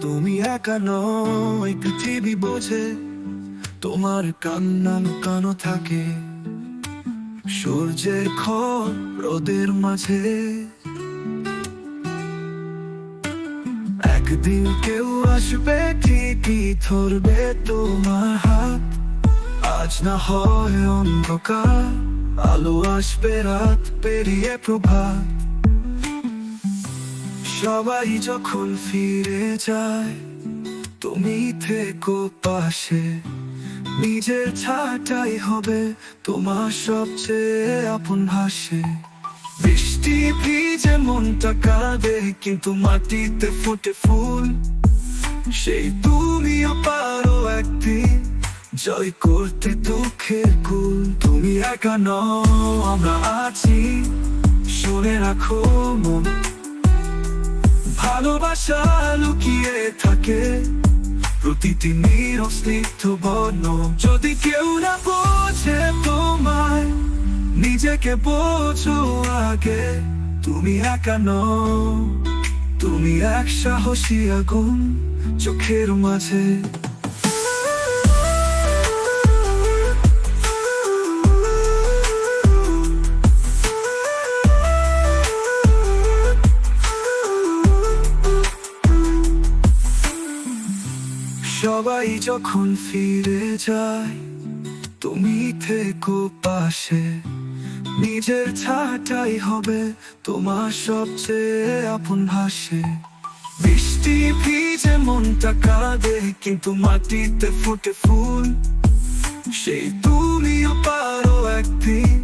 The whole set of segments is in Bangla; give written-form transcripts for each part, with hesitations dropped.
তুমি একা নও, এই পৃথিবী বোঝে তোমার কান্না লুকানো থাকে সূর্যের খর রোদের মাঝে। একদিন কেউ আসবে ঠিকই ধরবে তোমার হাত, আজ না হয় অন্ধকার, আলো আসবে রাত পেরিয়ে প্রভাত। সবাই যখন ফিরে যায় তুমি থেকো পাশে, নিজের ছাটাই হবে তোমার সবচেয়ে আপন ভাষে। বৃষ্টি ভিজে মনটা কাঁদে কিন্তু মাটিতে ফোটে ফুল, সেই তুমিও পারো একদিন জয় করতে দুঃখের কুল। তুমি একা নও, আমরা আছি, শুনে রাখো মন, ভালোবাসা লুকিয়ে থাকে প্রতিটি নীরব স্নিগ্ধ বর্ণ। যদি কেউ না বোঝে তোমায়, নিজেকে বোঝো আগে, তুমি একা নও, তুমি এক সাহসী আগুন চোখের মাঝে। সবাই যখন ফিরে যায় তুমি থেকো পাশে, নিজের ছাটাই হবে তোমার সবচেয়ে আপন ভাষে। বৃষ্টি ভিজে মনটা কাঁদে কিন্তু মাটিতে ফোটে ফুল, সেই তুমিও পারো একদিন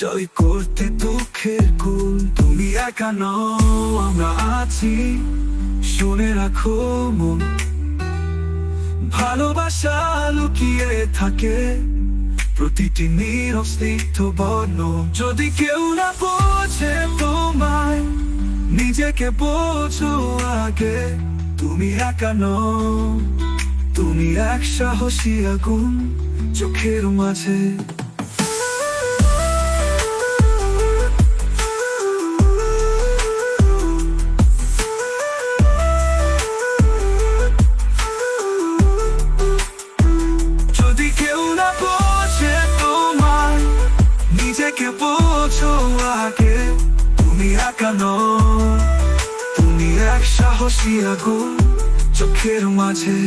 জয় করতে দুঃখের কুল। তুমি একা নও, আমরা আছি, শুনে রাখো মন, ভালোবাসা লুকিয়ে থাকে প্রতিটি নীরব স্নিগ্ধ বর্ণ। যদি কেউ না বোঝে তোমায়, নিজেকে বোঝো আগে, তুমি একা নও, তুমি এক সাহসী আগুন চোখের মাঝে। নিজেকে বোঝো আগে, তুমি একা নও, তুমি এক সাহসী আগুন চোখের মাঝে।